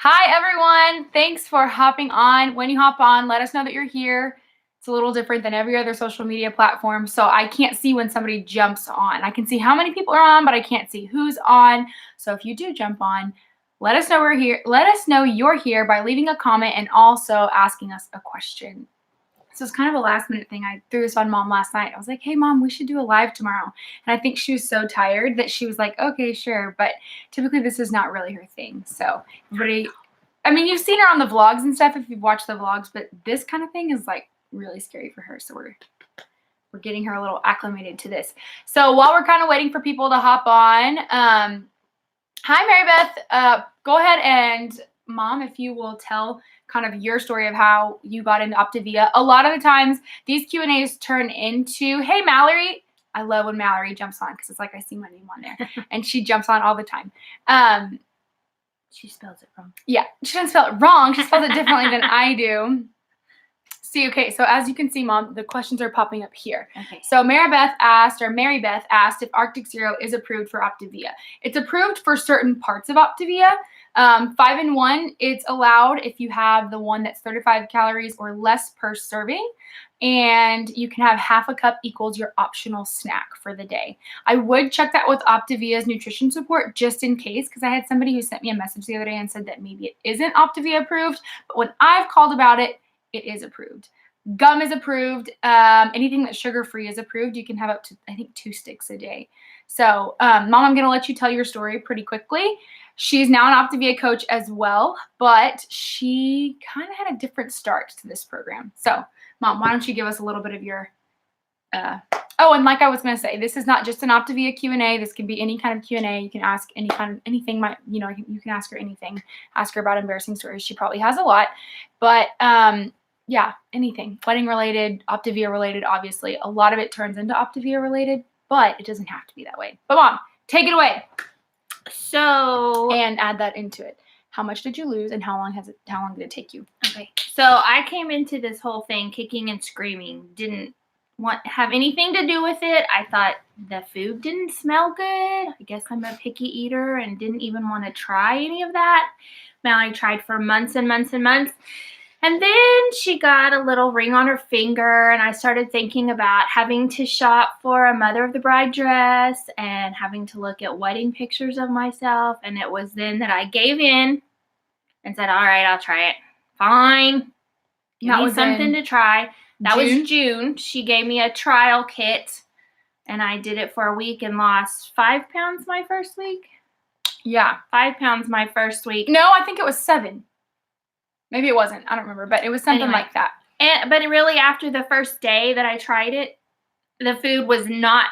Hi, everyone. Thanks for hopping on. When you hop on, let us know that you're here. It's a little different than every other social media platform, so I can't see when somebody jumps on. I can see how many people are on, but I can't see who's on. So if you do jump on, let us know we're here. Let us know you're here by leaving a comment and also asking us a question. So it's kind of a last minute thing. I threw this on Mom last night. I was like, hey, Mom, we should do a live tomorrow. And I think she was so tired that she was like, okay, sure. But typically this is not really her thing. So everybody, I mean, you've seen her on the vlogs and stuff if you've watched the vlogs, but this kind of thing is like really scary for her. So we're getting her a little acclimated to this. So while we're kind of waiting for people to hop on, hi, Mary Beth. Go ahead and Mom, if you will tell kind of your story of how you got into Optavia. A lot of the times these Q&As turn into, hey, Mallorie. I love when Mallorie jumps on because it's like I see my name on there. And she jumps on all the time. She spells it wrong. Yeah, she doesn't spell it wrong. She spells it differently than I do. See, okay, so as you can see, Mom, the questions are popping up here. Okay. So Mary Beth asked if Arctic Zero is approved for Optavia. It's approved for certain parts of Optavia. 5-in-1, it's allowed if you have the one that's 35 calories or less per serving. And you can have half a cup equals your optional snack for the day. I would check that with Optavia's nutrition support just in case, because I had somebody who sent me a message the other day and said that maybe it isn't Optavia approved. But when I've called about it, it is approved. Gum is approved. Anything that's sugar-free is approved. You can have up to, I think, 2 sticks a day. So, Mom, I'm going to let you tell your story pretty quickly. She's now an Optavia coach as well, but she kind of had a different start to this program. So, Mom, why don't you give us a little bit of your oh, and like I was going to say, this is not just an Optavia Q&A. This can be any kind of Q&A. You can ask anything. You can ask her anything. Ask her about embarrassing stories. She probably has a lot. But yeah, anything. Wedding related, Optavia related, obviously. A lot of it turns into Optavia related, but it doesn't have to be that way. But Mom, take it away. So, and add that into it. How much did you lose and how long did it take you? Okay. So I came into this whole thing kicking and screaming. Didn't have anything to do with it. I thought the food didn't smell good. I guess I'm a picky eater and didn't even want to try any of that. Mallorie tried for months and months and months. And then she got a little ring on her finger, and I started thinking about having to shop for a Mother of the Bride dress and having to look at wedding pictures of myself. And it was then that I gave in and said, all right, I'll try it. Fine. Give me something to try. That was June. She gave me a trial kit, and I did it for a week and lost 5 pounds my first week. Yeah. 5 pounds my first week. No, I think it was 7. Maybe it wasn't. I don't remember, but it was something like that. But really, after the first day that I tried it, the food was not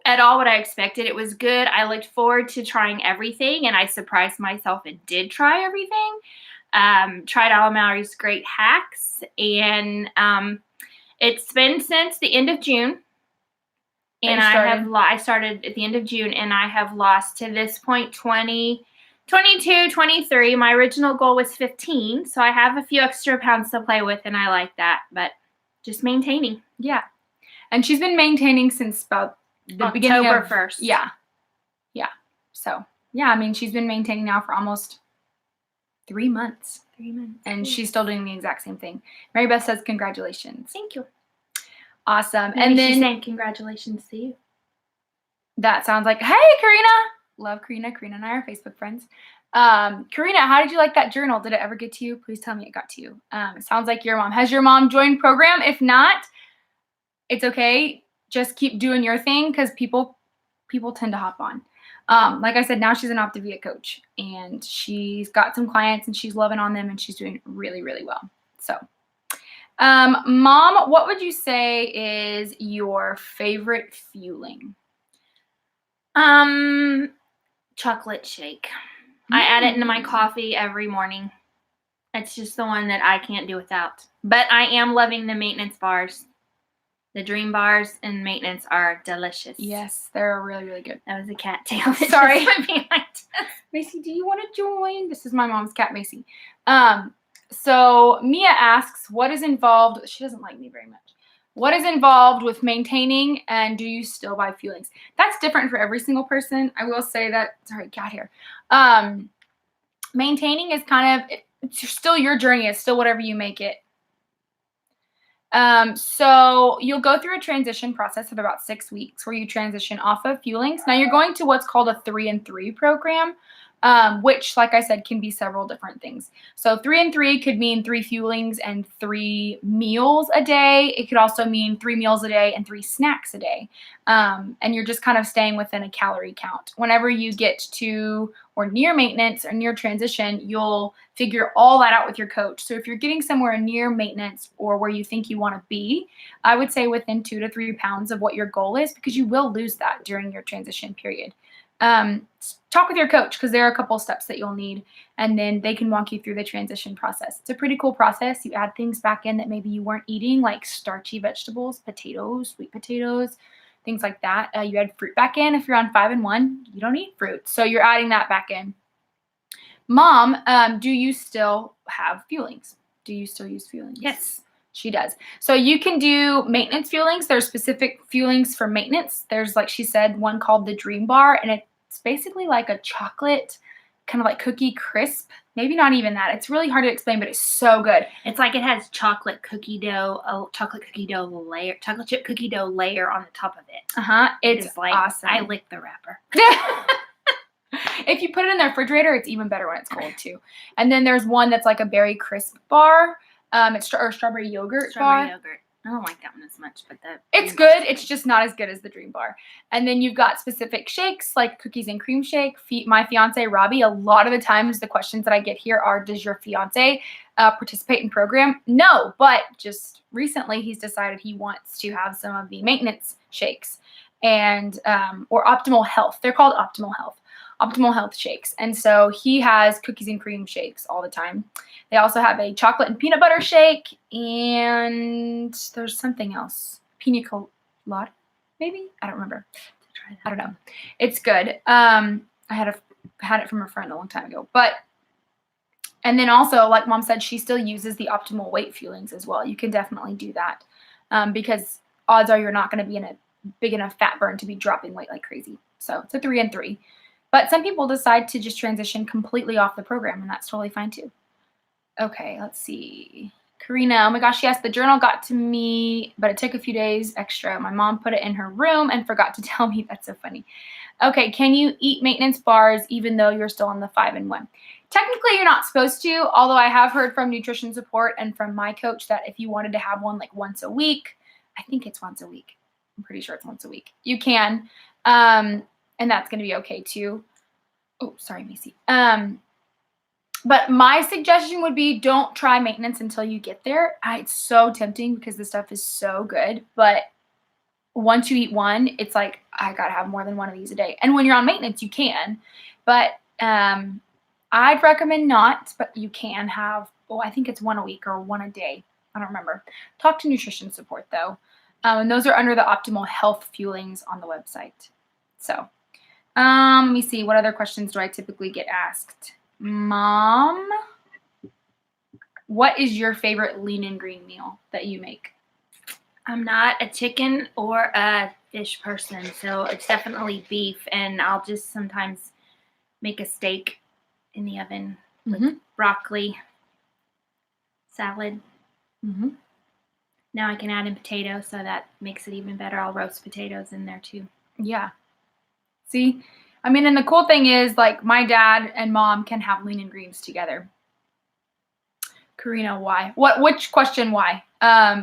at all what I expected. It was good. I looked forward to trying everything, and I surprised myself and did try everything. Tried all of Mallory's great hacks, and it's been since the end of June. And I started at the end of June, and I have lost to this point 22, 23. My original goal was 15, so I have a few extra pounds to play with, and I like that, but just maintaining. Yeah. And she's been maintaining since about the beginning of October 1st. Yeah. Yeah. So, yeah, I mean, she's been maintaining now for almost 3 months. 3 months. And she's still doing the exact same thing. Mary Beth says, congratulations. Thank you. Awesome. Maybe and then she's saying congratulations to you. That sounds like, hey, Karina. Love Karina. Karina and I are Facebook friends. Karina, how did you like that journal? Did it ever get to you? Please tell me it got to you. It sounds like your mom. Has your mom joined program? If not, it's okay. Just keep doing your thing because people tend to hop on. Like I said, now she's an Optavia coach, and she's got some clients, and she's loving on them, and she's doing really, really well. So, Mom, what would you say is your favorite fueling? Chocolate shake. I add it into my coffee every morning. It's just the one that I can't do without. But I am loving the maintenance bars. The dream bars and maintenance are delicious. Yes, they're really, really good. That was a cat tail. Sorry. Macy, do you want to join? This is my mom's cat, Macy. So Mia asks, what is involved? She doesn't like me very much. What is involved with maintaining, and do you still buy fuelings? That's different for every single person. I will say that. Sorry, cat hair. Maintaining is kind of, it's still your journey. It's still whatever you make it. So you'll go through a transition process of about 6 weeks where you transition off of fuelings. Now you're going to what's called a 3 and 3 program, which, like I said, can be several different things. So 3 and 3 could mean 3 fuelings and 3 meals a day. It could also mean 3 meals a day and 3 snacks a day. And you're just kind of staying within a calorie count. Whenever you get to or near maintenance or near transition, you'll figure all that out with your coach. So if you're getting somewhere near maintenance or where you think you want to be, I would say within 2 to 3 pounds of what your goal is, because you will lose that during your transition period. Talk with your coach, because there are a couple steps that you'll need, and then they can walk you through the transition process. It's a pretty cool process. You add things back in that maybe you weren't eating, like starchy vegetables, potatoes, sweet potatoes, things like that. You add fruit back in. If you're on 5 and 1, you don't eat fruit, so you're adding that back in. Mom, do you still have fuelings? Do you still use fuelings? Yes. She does. So you can do maintenance fuelings. There's specific fuelings for maintenance. There's, like she said, one called the Dream Bar, and it's basically like a chocolate, kind of like cookie crisp. Maybe not even that. It's really hard to explain, but it's so good. It's like it has chocolate chip cookie dough layer on the top of it. It's like awesome. I lick the wrapper. If you put it in the refrigerator, it's even better when it's cold too. And then there's one that's like a berry crisp bar. It's or strawberry yogurt bar. Yogurt. I don't like that one as much, but it's good. It's just not as good as the Dream Bar. And then you've got specific shakes like cookies and cream shake. My fiance Robbie. A lot of the times, the questions that I get here are, "Does your fiance participate in program?" No, but just recently he's decided he wants to have some of the maintenance shakes and or optimal health. They're called optimal health shakes. And so he has cookies and cream shakes all the time. They also have a chocolate and peanut butter shake, and there's something else. Pina colada, maybe? I don't remember. I don't know. It's good. I had it from a friend a long time ago. And then also, like Mom said, she still uses the optimal weight fuelings as well. You can definitely do that because odds are you're not going to be in a big enough fat burn to be dropping weight like crazy. So it's a 3 and 3. But some people decide to just transition completely off the program, and that's totally fine too. Okay, let's see. Karina, oh my gosh, yes, the journal got to me, but it took a few days extra. My mom put it in her room and forgot to tell me. That's so funny. Okay, can you eat maintenance bars even though you're still on the 5 and 1? Technically, you're not supposed to, although I have heard from nutrition support and from my coach that if you wanted to have one like once a week, I think it's once a week. I'm pretty sure it's once a week. You can. And that's going to be okay too. Oh, sorry, Macy. But my suggestion would be don't try maintenance until you get there. It's so tempting because the stuff is so good. But once you eat one, it's like, I got to have more than one of these a day. And when you're on maintenance, you can. But I'd recommend not, but you can have, I think it's one a week or one a day. I don't remember. Talk to nutrition support though. And those are under the optimal health fuelings on the website. So let me see. What other questions do I typically get asked? Mom, what is your favorite lean and green meal that you make? I'm not a chicken or a fish person, so it's definitely beef. And I'll just sometimes make a steak in the oven with broccoli, salad. Now I can add in potatoes, so that makes it even better. I'll roast potatoes in there too. Yeah. See? I mean, and the cool thing is, like, my dad and mom can have lean and greens together. Karina, why? Which question, why?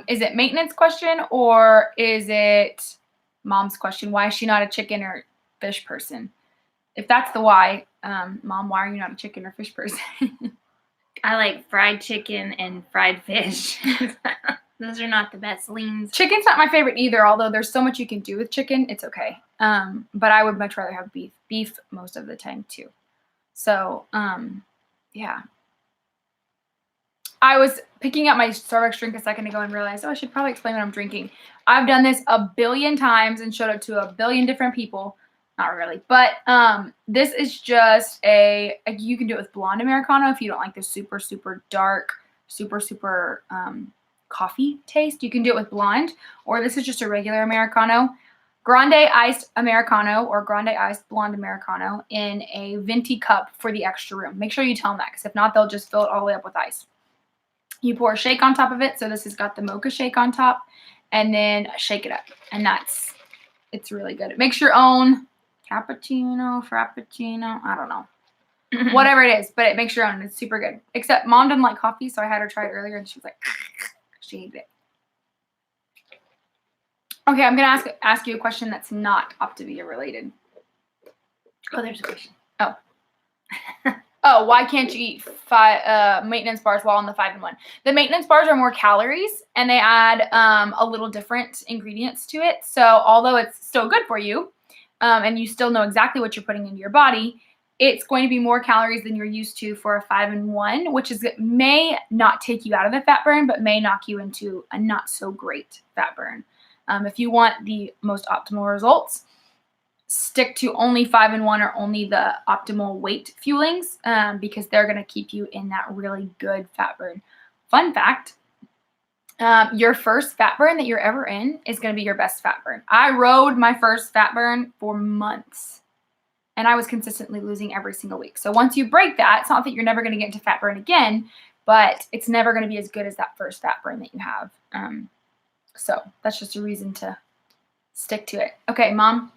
Is it maintenance question or is it mom's question? Why is she not a chicken or fish person? If that's the why, Mom, why are you not a chicken or fish person? I like fried chicken and fried fish. Those are not the best leans. Chicken's not my favorite either, although there's so much you can do with chicken. It's okay. But I would much rather have beef. Beef most of the time too. So, yeah. I was picking up my Starbucks drink a second ago and realized, I should probably explain what I'm drinking. I've done this a billion times and showed it to a billion different people. Not really. But this is just you can do it with blonde Americano if you don't like the super, super dark, super, super coffee taste. You can do it with blonde, or this is just a regular Americano. grande iced Americano or grande iced blonde Americano in a venti cup for the extra room. Make sure you tell them that, because if not, they'll just fill it all the way up with ice. You pour a shake on top of it. So this has got the mocha shake on top, and then shake it up. And it's really good. It makes your own cappuccino, frappuccino, I don't know. Whatever it is, but it makes your own. It's super good. Except Mom didn't like coffee, so I had her try it earlier, and she was like, she hated it. Okay, I'm gonna ask you a question that's not Optavia related. Oh, there's a question. Oh. Oh, why can't you eat maintenance bars while on the 5-in-1? The maintenance bars are more calories, and they add a little different ingredients to it. So although it's still good for you, and you still know exactly what you're putting into your body, it's going to be more calories than you're used to for a 5-in-1, which may not take you out of the fat burn, but may knock you into a not so great fat burn. If you want the most optimal results, stick to only 5-in-1 or only the optimal weight fuelings, because they're going to keep you in that really good fat burn. Fun fact, your first fat burn that you're ever in is going to be your best fat burn. I rode my first fat burn for months, and I was consistently losing every single week. So once you break that, it's not that you're never going to get into fat burn again, but it's never going to be as good as that first fat burn that you have. So that's just a reason to stick to it. Okay, Mom,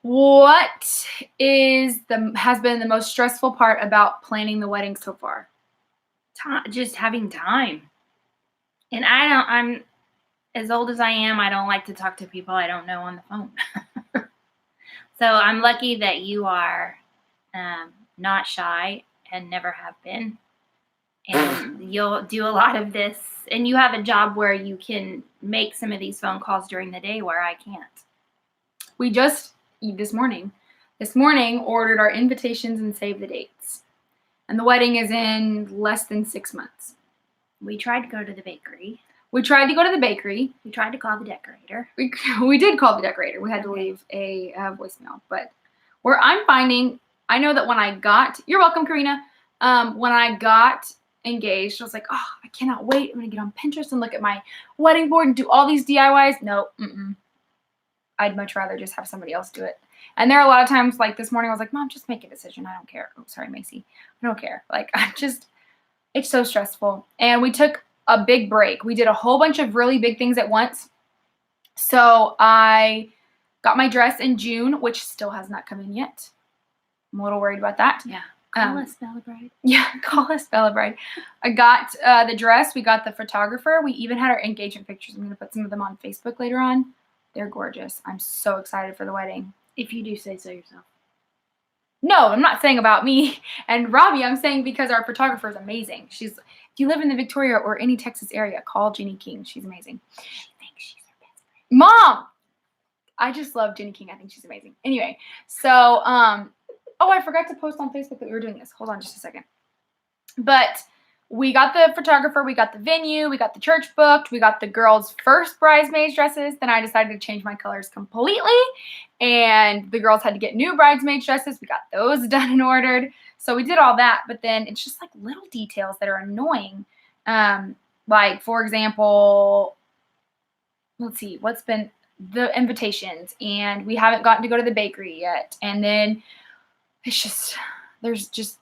what has been the most stressful part about planning the wedding so far? Just having time. And I'm as old as I am, I don't like to talk to people I don't know on the phone. So I'm lucky that you are not shy and never have been. And you'll do a lot of this. And you have a job where you can make some of these phone calls during the day where I can't. We just, this morning, ordered our invitations and saved the dates. And the wedding is in less than 6 months. We tried to go to the bakery. We tried to go to the bakery. We tried to call the decorator. We did call the decorator. We had to leave a voicemail. But where I'm finding, I know that when I got, you're welcome, Karina. When I got engaged, I was like, oh, I cannot wait. I'm going to get on Pinterest and look at my wedding board and do all these DIYs. No, I'd much rather just have somebody else do it. And there are a lot of times, like this morning, I was like, Mom, just make a decision. I don't care. Oh, sorry, Macy. I don't care. Like, it's so stressful. And we took a big break. We did a whole bunch of really big things at once. So I got my dress in June, which still has not come in yet. I'm a little worried about that. Yeah. Call us Bella Bride. Yeah, call us Bella Bride. I got the dress. We got the photographer. We even had our engagement pictures. I'm going to put some of them on Facebook later on. They're gorgeous. I'm so excited for the wedding. If you do say so yourself. No, I'm not saying about me and Robbie. I'm saying because our photographer is amazing. If you live in the Victoria or any Texas area, call Jenny King. She's amazing. She thinks she's her best friend. Mom! I just love Jenny King. I think she's amazing. Anyway, so, oh, I forgot to post on Facebook that we were doing this. Hold on just a second. But we got the photographer, we got the venue, we got the church booked, we got the girls' first bridesmaids dresses. Then I decided to change my colors completely, and the girls had to get new bridesmaids dresses. We got those done and ordered. So we did all that, but then it's just like little details that are annoying. Like, for example, let's see, what's been the invitations, and we haven't gotten to go to the bakery yet. And then it's just, there's just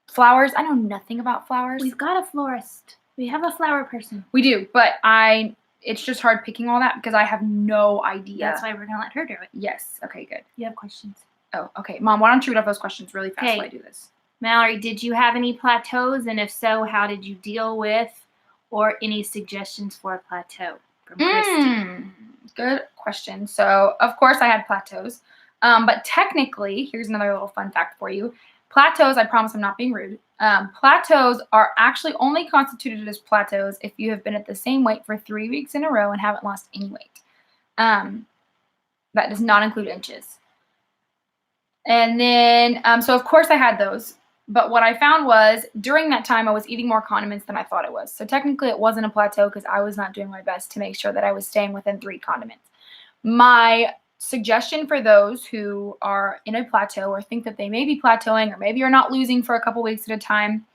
flowers. I know nothing about flowers. We've got a florist. We have a flower person. We do, but it's just hard picking all that because I have no idea. That's why we're going to let her do it. Yes. Okay, good. You have questions. Oh, okay. Mom, why don't you read off those questions really fast while I do this? Mallorie, did you have any plateaus? And if so, how did you deal with, or any suggestions for a plateau? From Christy. Good question. So, of course, I had plateaus. But technically, here's another little fun fact for you. Plateaus, I promise I'm not being rude. Plateaus are actually only constituted as plateaus if you have been at the same weight for 3 weeks in a row and haven't lost any weight. That does not include inches. And then, so of course I had those. But what I found was during that time, I was eating more condiments than I thought it was. So technically it wasn't a plateau because I was not doing my best to make sure that I was staying within 3 condiments. My suggestion for those who are in a plateau or think that they may be plateauing or maybe you're not losing for a couple weeks at a time,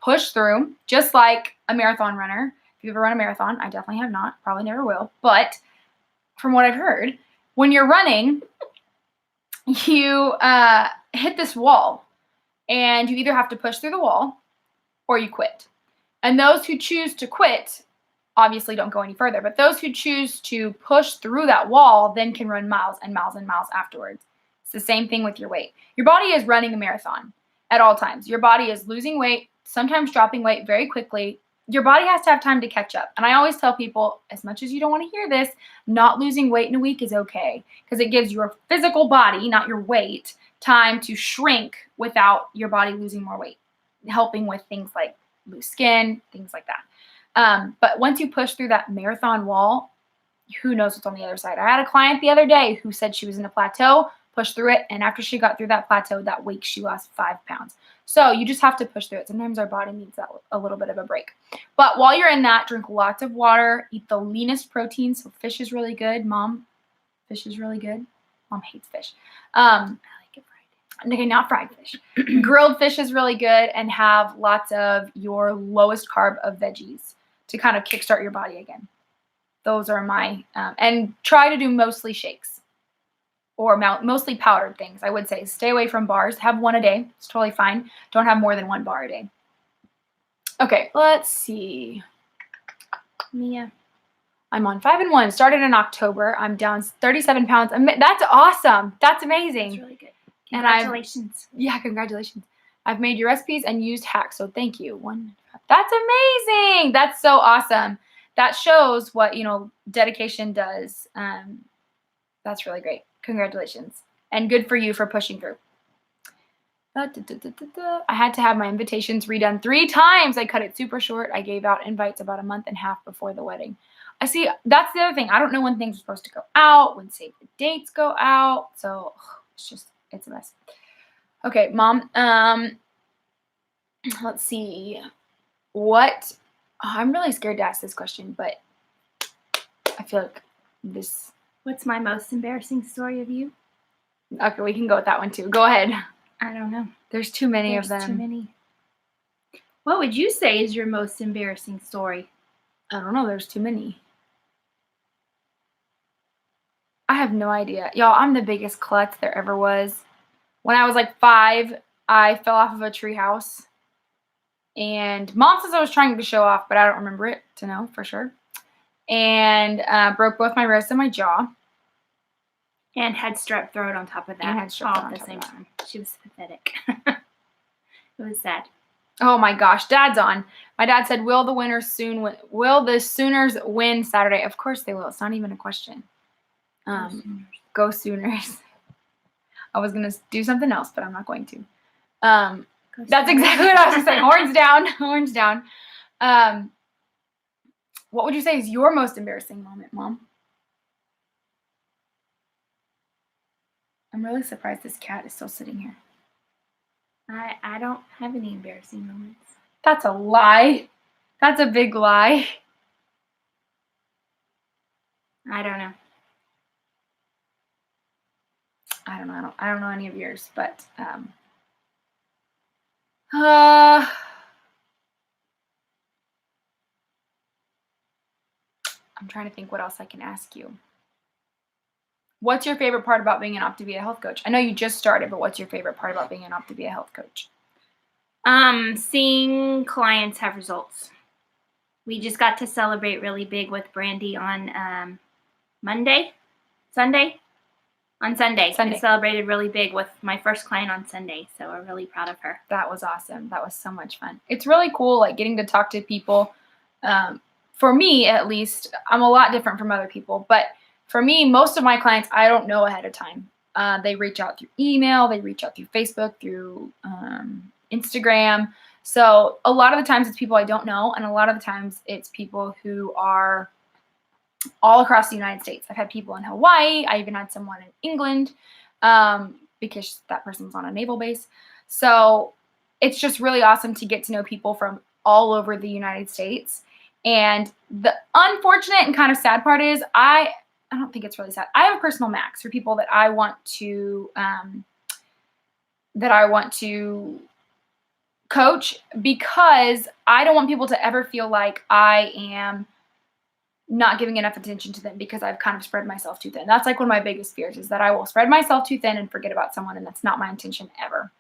push through, just like a marathon runner. If you've ever run a marathon, I definitely have not, probably never will. But from what I've heard, when you're running, you hit this wall, and you either have to push through the wall or you quit. And those who choose to quit obviously don't go any further, but those who choose to push through that wall then can run miles and miles and miles afterwards. It's the same thing with your weight. Your body is running a marathon at all times. Your body is losing weight, sometimes dropping weight very quickly. Your body has to have time to catch up. And I always tell people, as much as you don't want to hear this, not losing weight in a week is okay, because it gives your physical body, not your weight, time to shrink without your body losing more weight, helping with things like loose skin, things like that. But once you push through that marathon wall, who knows what's on the other side. I had a client the other day who said she was in a plateau, pushed through it, and after she got through that plateau, that week she lost 5 pounds. So you just have to push through it. Sometimes our body needs that a little bit of a break. But while you're in that, drink lots of water, eat the leanest protein. So fish is really good. Mom, fish is really good. Mom hates fish. I like it fried. Okay, not fried fish. Grilled fish is really good, and have lots of your lowest carb of veggies to kind of kickstart your body again. Those are my, and try to do mostly shakes or mostly powdered things. I would say stay away from bars. Have one a day. It's totally fine. Don't have more than 1 bar a day. Okay, let's see. Mia. I'm on 5 and 1. Started in October. I'm down 37 pounds. That's awesome. That's amazing. That's really good. Congratulations. Yeah, congratulations. I've made your recipes and used hacks, so thank you. That's amazing. That's so awesome. That shows what, dedication does. That's really great. Congratulations. And good for you for pushing through. I had to have my invitations redone 3 times. I cut it super short. I gave out invites about a month and a half before the wedding. I see. That's the other thing. I don't know when things are supposed to go out, when save the dates go out. So it's a mess. Okay, Mom. Let's see. I'm really scared to ask this question, but I feel like this. What's my most embarrassing story of you? Okay, we can go with that one too. Go ahead. I don't know. There's too many of them. Too many. What would you say is your most embarrassing story? I don't know. There's too many. I have no idea. Y'all, I'm the biggest klutz there ever was. When I was like 5, I fell off of a treehouse. And Mom says I was trying to show off, but I don't remember it to know for sure. And broke both my wrists and my jaw. And had strep throat on top of that. And had strep throat all at the same time. She was pathetic. It was sad. Oh my gosh, Dad's on. My dad said, "Will the Sooners win Saturday?" Of course they will. It's not even a question. Go Sooners. I was gonna do something else, but I'm not going to. That's exactly what I was gonna say. Horns down. Horns down. What would you say is your most embarrassing moment, Mom? I'm really surprised this cat is still sitting here. I don't have any embarrassing moments. That's a lie. That's a big lie. I don't know. I don't know any of yours, but I'm trying to think what else I can ask you. What's your favorite part about being an Optavia health coach? I know you just started, but what's your favorite part about being an Optavia health coach? Seeing clients have results. We just got to celebrate really big with Brandy on Sunday. We celebrated really big with my first client on Sunday, so we're really proud of her. That was awesome. That was so much fun. It's really cool, like getting to talk to people. For me, at least, I'm a lot different from other people, but for me, most of my clients, I don't know ahead of time. They reach out through email, they reach out through Facebook, through Instagram. So a lot of the times it's people I don't know, and a lot of the times it's people who are all across the United States. I've had people in Hawaii. I even had someone in England because that person's on a naval base. So it's just really awesome to get to know people from all over the United States. And the unfortunate and kind of sad part is I don't think it's really sad. I have a personal max for people that I want to coach, because I don't want people to ever feel like I am not giving enough attention to them because I've kind of spread myself too thin. That's like one of my biggest fears, is that I will spread myself too thin and forget about someone, and that's not my intention ever.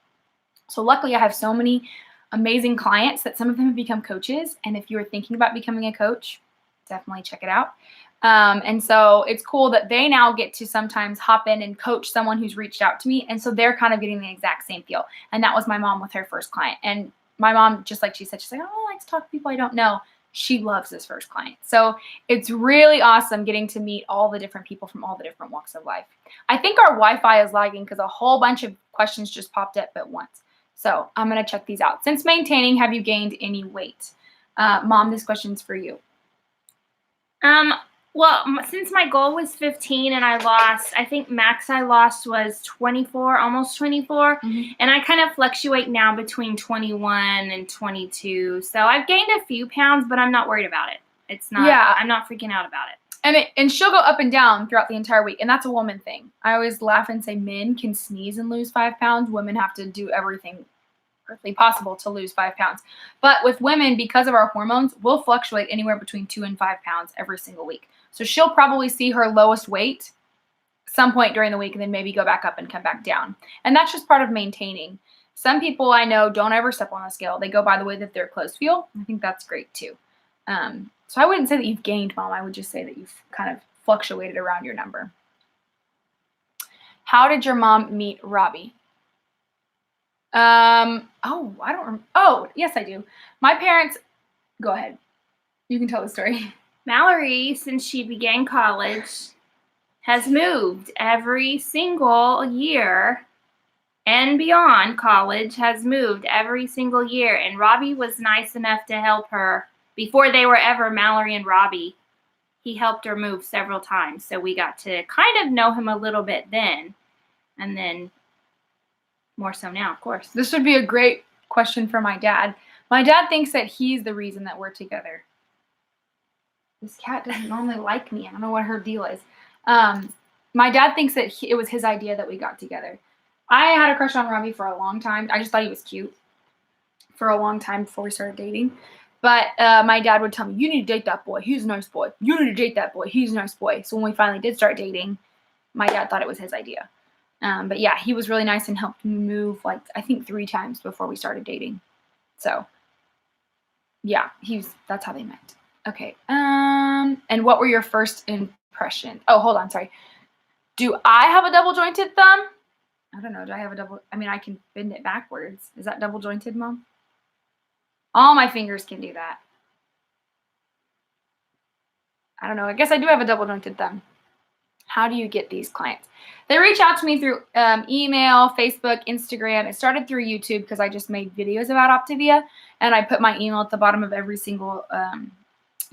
So luckily I have so many amazing clients that some of them have become coaches. And if you're thinking about becoming a coach, definitely check it out. And so it's cool that they now get to sometimes hop in and coach someone who's reached out to me. And so they're kind of getting the exact same feel. And that was my mom with her first client. And my mom, just like she said, she's like, oh, I like to talk to people I don't know. She loves this first client. So it's really awesome getting to meet all the different people from all the different walks of life. I think our Wi-Fi is lagging because a whole bunch of questions just popped up at once. So I'm going to check these out. Since maintaining, have you gained any weight? Mom, this question's for you. Well, since my goal was 15 and I think max I lost was 24, almost 24. Mm-hmm. And I kind of fluctuate now between 21 and 22. So I've gained a few pounds, but I'm not worried about it. I'm not freaking out about it. And she'll go up and down throughout the entire week. And that's a woman thing. I always laugh and say men can sneeze and lose 5 pounds. Women have to do everything perfectly possible to lose 5 pounds. But with women, because of our hormones, we'll fluctuate anywhere between 2 and 5 pounds every single week. So she'll probably see her lowest weight some point during the week and then maybe go back up and come back down. And that's just part of maintaining. Some people I know don't ever step on a scale. They go by the way that their clothes feel. I think that's great too. So I wouldn't say that you've gained, Mom. I would just say that you've kind of fluctuated around your number. How did your mom meet Robbie? Yes, I do. My parents, go ahead. You can tell the story. Mallorie, since she began college, has moved every single year, and beyond college has moved every single year. And Robbie was nice enough to help her before they were ever Mallorie and Robbie. He helped her move several times. So we got to kind of know him a little bit then, and then more so now, of course. This would be a great question for my dad. My dad thinks that he's the reason that we're together. This cat doesn't normally like me. I don't know what her deal is. My dad thinks that it was his idea that we got together. I had a crush on Robbie for a long time. I just thought he was cute for a long time before we started dating. But my dad would tell me, you need to date that boy. He's a nice boy. You need to date that boy. He's a nice boy. So when we finally did start dating, my dad thought it was his idea. But yeah, he was really nice and helped me move, I think 3 times before we started dating. So yeah, that's how they met. Okay. And what were your first impressions? Oh, hold on. Sorry. Do I have a double jointed thumb? I don't know. Do I have I can bend it backwards. Is that double jointed, Mom? All my fingers can do that. I don't know. I guess I do have a double jointed thumb. How do you get these clients? They reach out to me through email, Facebook, Instagram. It started through YouTube because I just made videos about Optavia, and I put my email at the bottom of every single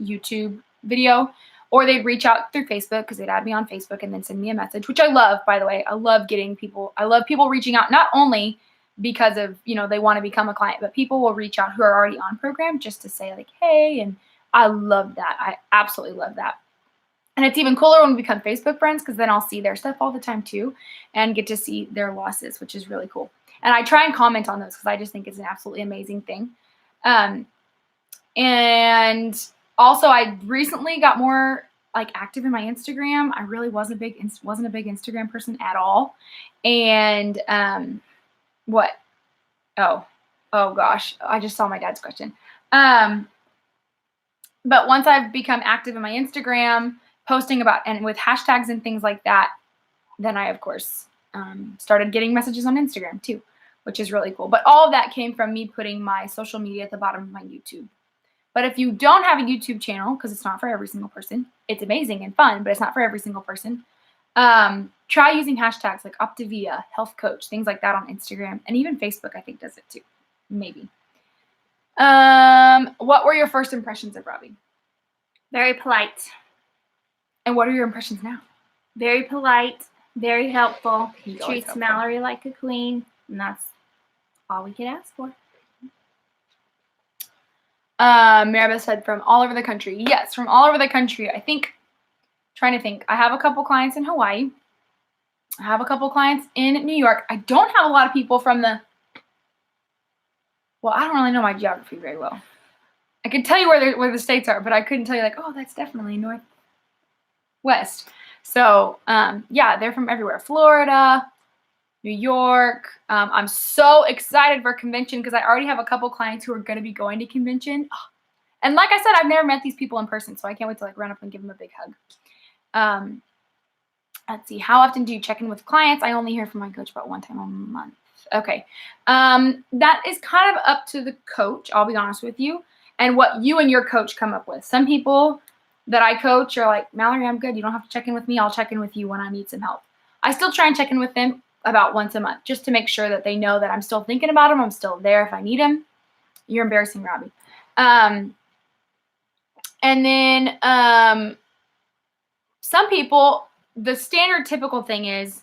YouTube video. Or they'd reach out through Facebook because they'd add me on Facebook and then send me a message, which I love, by the way. I love people reaching out, not only because of, they want to become a client, but people will reach out who are already on program just to say hey, and I love that. I absolutely love that. And it's even cooler when we become Facebook friends because then I'll see their stuff all the time too and get to see their losses, which is really cool. And I try and comment on those because I just think it's an absolutely amazing thing. And also, I recently got more active in my Instagram. I really wasn't a big Instagram person at all. And what? Oh gosh, I just saw my dad's question. But once I've become active in my Instagram, posting about and with hashtags and things like that, then I of course started getting messages on Instagram too, which is really cool. But all of that came from me putting my social media at the bottom of my YouTube. But if you don't have a YouTube channel, because it's not for every single person, it's amazing and fun, but it's not for every single person, try using hashtags like Optavia, health coach, things like that on Instagram. And even Facebook, I think, does it too. Maybe. What were your first impressions of Robbie? Very polite. And what are your impressions now? Very polite, very helpful. He's treats helpful. Mallorie like a queen, and that's all we could ask for. Maribeth said from all over the country. Yes, from all over the country. Trying to think. I have a couple clients in Hawaii. I have a couple clients in New York. I don't have a lot of people from I don't really know my geography very well. I could tell you where the states are, but I couldn't tell you like, oh, that's definitely Northwest. So, yeah, they're from everywhere. Florida, New York. I'm so excited for convention because I already have a couple clients who are going to be going to convention. And like I said, I've never met these people in person, so I can't wait to like run up and give them a big hug. Let's see. How often do you check in with clients? I only hear from my coach about one time a month. Okay. That is kind of up to the coach, I'll be honest with you, and what you and your coach come up with. Some people that I coach are like, Mallorie, I'm good. You don't have to check in with me. I'll check in with you when I need some help. I still try and check in with them about once a month just to make sure that they know that I'm still thinking about them. I'm still there if I need them. You're embarrassing, Robbie. And then some people, the standard typical thing is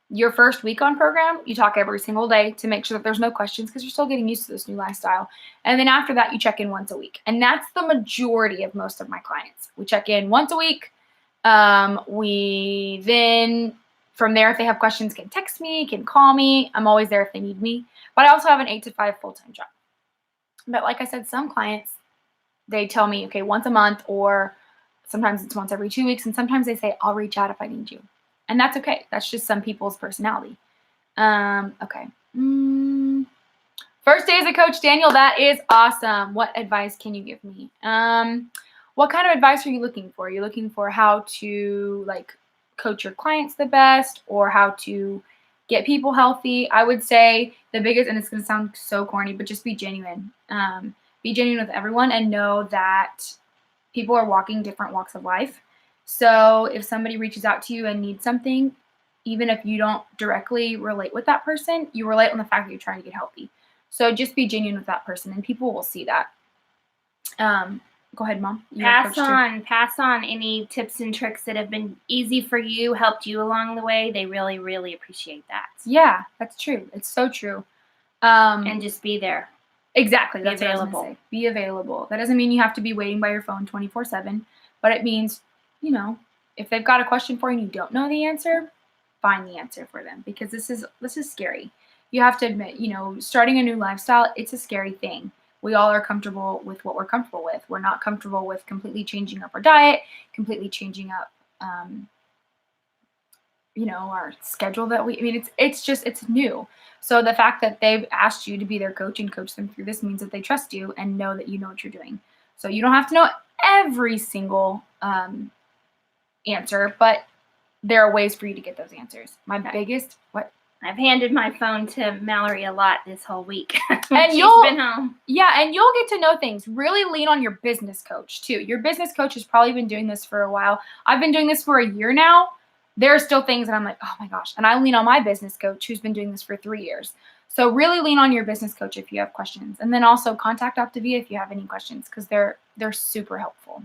your first week on program, you talk every single day to make sure that there's no questions because you're still getting used to this new lifestyle. And then after that, you check in once a week. And that's the majority of most of my clients. We check in once a week. We then, from there, if they have questions, can text me, can call me. I'm always there if they need me. But I also have an 8 to 5 full-time job. But like I said, some clients, they tell me, okay, once a month, or sometimes it's once every 2 weeks. And sometimes they say, I'll reach out if I need you. And that's okay. That's just some people's personality. Okay. First day as a coach, Daniel, that is awesome. What advice can you give me? What kind of advice are you looking for? Are you looking for how to like coach your clients the best, or how to get people healthy? I would say the biggest, and it's going to sound so corny, but just be genuine. Be genuine with everyone and know that people are walking different walks of life. So if somebody reaches out to you and needs something, even if you don't directly relate with that person, you relate on the fact that you're trying to get healthy. So just be genuine with that person, and people will see that. Go ahead, Mom. Pass on any tips and tricks that have been easy for you, helped you along the way. They really, really appreciate that. Yeah, that's true. It's so true. And just be there. Exactly. Be That's what I was available. gonna say. Be available. That doesn't mean you have to be waiting by your phone 24/7, but it means, you know, if they've got a question for you and you don't know the answer, find the answer for them, because this is scary. You have to admit, you know, starting a new lifestyle, it's a scary thing. We all are comfortable with what we're comfortable with. We're not comfortable with completely changing up our diet, completely changing up, you know, our schedule it's new. So the fact that they've asked you to be their coach and coach them through this means that they trust you and know that you know what you're doing. So you don't have to know every single answer, but there are ways for you to get those answers. I've handed my phone to Mallory a lot this whole week. And She's you'll been home. Yeah, and you'll get to know things. Really lean on your business coach too. Your business coach has probably been doing this for a while. I've been doing this for a year now. There are still things that I'm like, oh my gosh. And I lean on my business coach who's been doing this for 3 years. So really lean on your business coach if you have questions. And then also contact Optavia if you have any questions, because they're super helpful.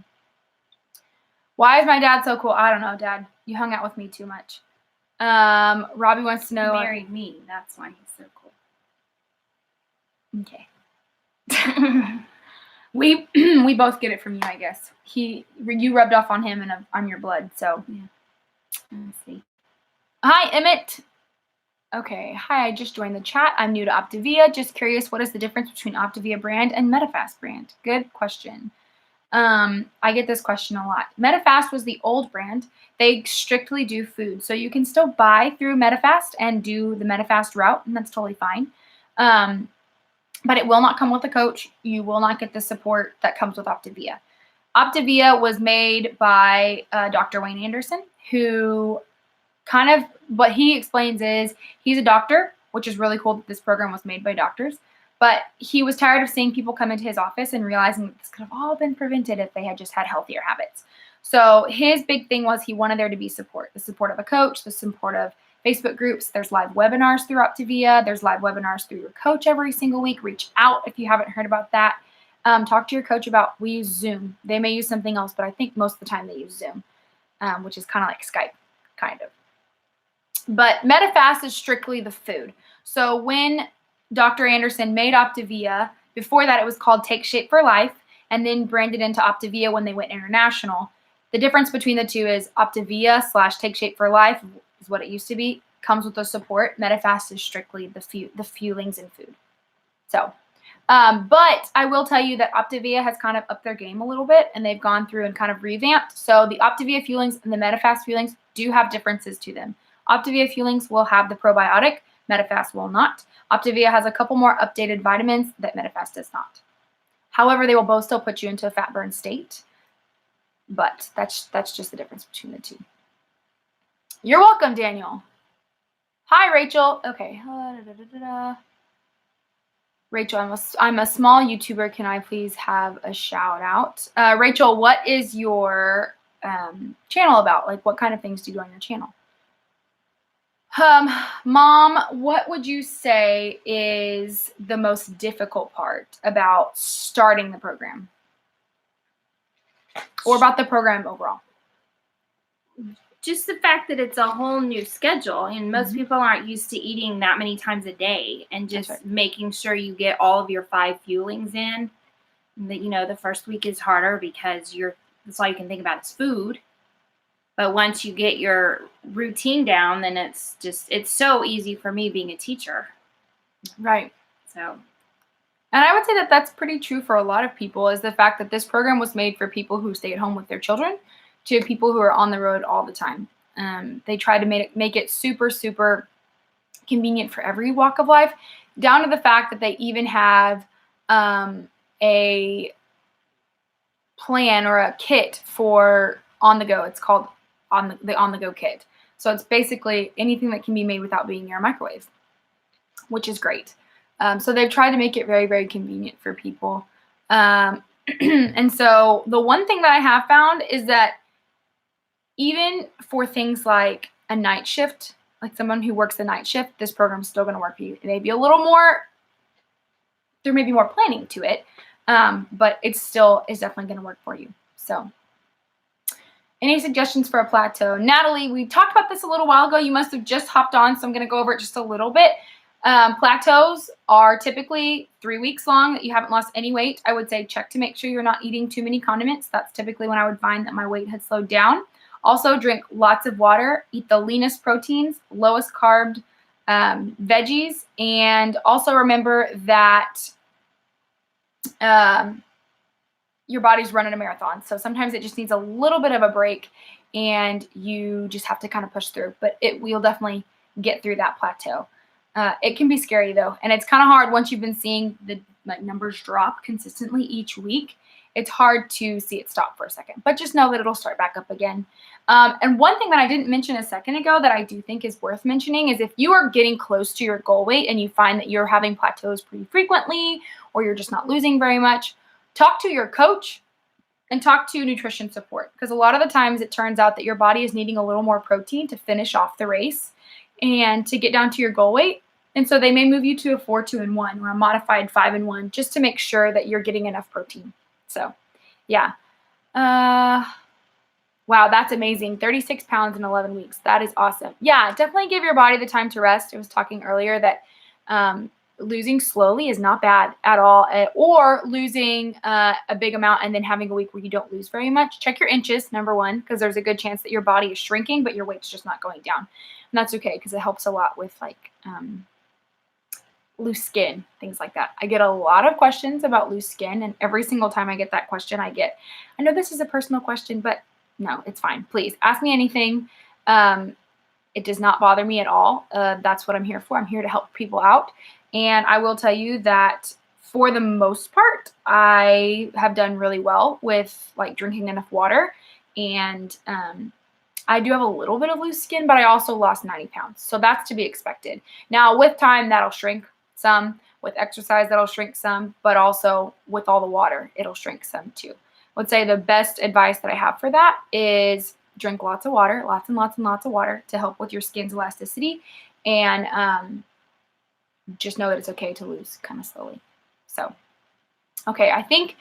Why is my dad so cool? I don't know, Dad. You hung out with me too much. Robbie wants to know. He married me. That's why he's so cool. Okay. We both get it from you, I guess. You rubbed off on him and on your blood, so. Yeah. Let's see. Hi, Emmett. Okay. Hi, I just joined the chat. I'm new to Optavia. Just curious, what is the difference between Optavia brand and Medifast brand? Good question. I get this question a lot. Medifast was the old brand. They strictly do food. So you can still buy through Medifast and do the Medifast route, and that's totally fine. But it will not come with a coach. You will not get the support that comes with Optavia. Optavia was made by Dr. Wayne Anderson, who kind of, what he explains is he's a doctor, which is really cool that this program was made by doctors. But he was tired of seeing people come into his office and realizing that this could have all been prevented if they had just had healthier habits. So his big thing was he wanted there to be support, the support of a coach, the support of Facebook groups. There's live webinars through Optavia. There's live webinars through your coach every single week. Reach out if you haven't heard about that. Talk to your coach about, we use Zoom. They may use something else, but I think most of the time they use Zoom, which is kind of like Skype, kind of. But Medifast is strictly the food. So when Dr. Anderson made Optavia, before that it was called Take Shape for Life, and then branded into Optavia when they went international. The difference between the two is Optavia / Take Shape for Life is what it used to be, comes with the support. Medifast is strictly the fuelings and food. So But I will tell you that Optavia has kind of upped their game a little bit, and they've gone through and kind of revamped. So the Optavia Fuelings and the Medifast Fuelings do have differences to them. Optavia Fuelings will have the probiotic, Medifast will not. Optavia has a couple more updated vitamins that Medifast does not. However, they will both still put you into a fat burn state, but that's just the difference between the two. You're welcome, Daniel. Hi, Rachel. Okay. Rachel, I'm a small YouTuber. Can I please have a shout out? Rachel, what is your channel about? Like, what kind of things do you do on your channel? Mom, what would you say is the most difficult part about starting the program? Or about the program overall? Just the fact that it's a whole new schedule, and most people aren't used to eating that many times a day, and just making sure you get all of your 5 fuelings in. That, the first week is harder because that's all you can think about is food. But once you get your routine down, then it's so easy for me being a teacher. Right. So. And I would say that that's pretty true for a lot of people, is the fact that this program was made for people who stay at home with their children to people who are on the road all the time. They try to make it super, super convenient for every walk of life, down to the fact that they even have a plan or a kit for on the go. It's called on the go kit. So it's basically anything that can be made without being near a microwave, which is great. So they've tried to make it very, very convenient for people. And so the one thing that I have found is that even for things like a night shift, like someone who works the night shift, this program's still going to work for you. It may be a little more, there may be more planning to it, but it still is definitely going to work for you. So any suggestions for a plateau? Natalie, we talked about this a little while ago. You must have just hopped on, so I'm going to go over it just a little bit. Plateaus are typically 3 weeks long that you haven't lost any weight. I would say check to make sure you're not eating too many condiments. That's typically when I would find that my weight had slowed down. Also, drink lots of water, eat the leanest proteins, lowest carb veggies, and also remember that your body's running a marathon. So sometimes it just needs a little bit of a break, and you just have to kind of push through. But we'll definitely get through that plateau. It can be scary, though, and it's kind of hard once you've been seeing the numbers drop consistently each week. It's hard to see it stop for a second, but just know that it'll start back up again. And one thing that I didn't mention a second ago that I do think is worth mentioning is if you are getting close to your goal weight and you find that you're having plateaus pretty frequently, or you're just not losing very much, talk to your coach and talk to nutrition support, because a lot of the times it turns out that your body is needing a little more protein to finish off the race and to get down to your goal weight. And so they may move you to a 4-2-1 or a modified 5-1 just to make sure that you're getting enough protein. So, yeah. Wow, that's amazing. 36 pounds in 11 weeks. That is awesome. Yeah, definitely give your body the time to rest. I was talking earlier that losing slowly is not bad at all, or losing a big amount and then having a week where you don't lose very much. Check your inches, number one, because there's a good chance that your body is shrinking, but your weight's just not going down. And that's okay, because it helps a lot with loose skin, things like that. I get a lot of questions about loose skin, and every single time I get that question, I know this is a personal question, but no, it's fine. Please ask me anything. It does not bother me at all. That's what I'm here for. I'm here to help people out. And I will tell you that for the most part, I have done really well with drinking enough water. And I do have a little bit of loose skin, but I also lost 90 pounds. So that's to be expected. Now, with time, that'll shrink some. With exercise, that'll shrink some. But also with all the water, it'll shrink some too. I would say the best advice that I have for that is drink lots of water, lots and lots and lots of water to help with your skin's elasticity. And just know that it's okay to lose kind of slowly. So, okay, I think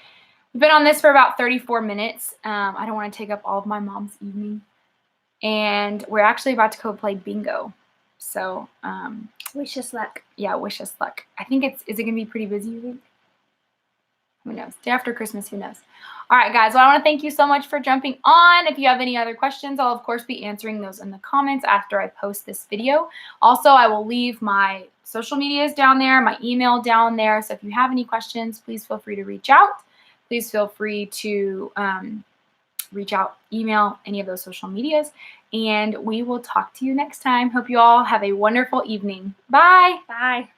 we've been on this for about 34 minutes. I don't want to take up all of my mom's evening. And we're actually about to go play bingo. So, wish us luck. Yeah, wish us luck. I think is it going to be pretty busy, you think? Who knows? Day after Christmas, who knows? All right, guys. Well, I want to thank you so much for jumping on. If you have any other questions, I'll, of course, be answering those in the comments after I post this video. Also, I will leave my social media is down there, my email down there. So if you have any questions, please feel free to reach out. Please feel free to reach out, email, any of those social medias. And we will talk to you next time. Hope you all have a wonderful evening. Bye. Bye.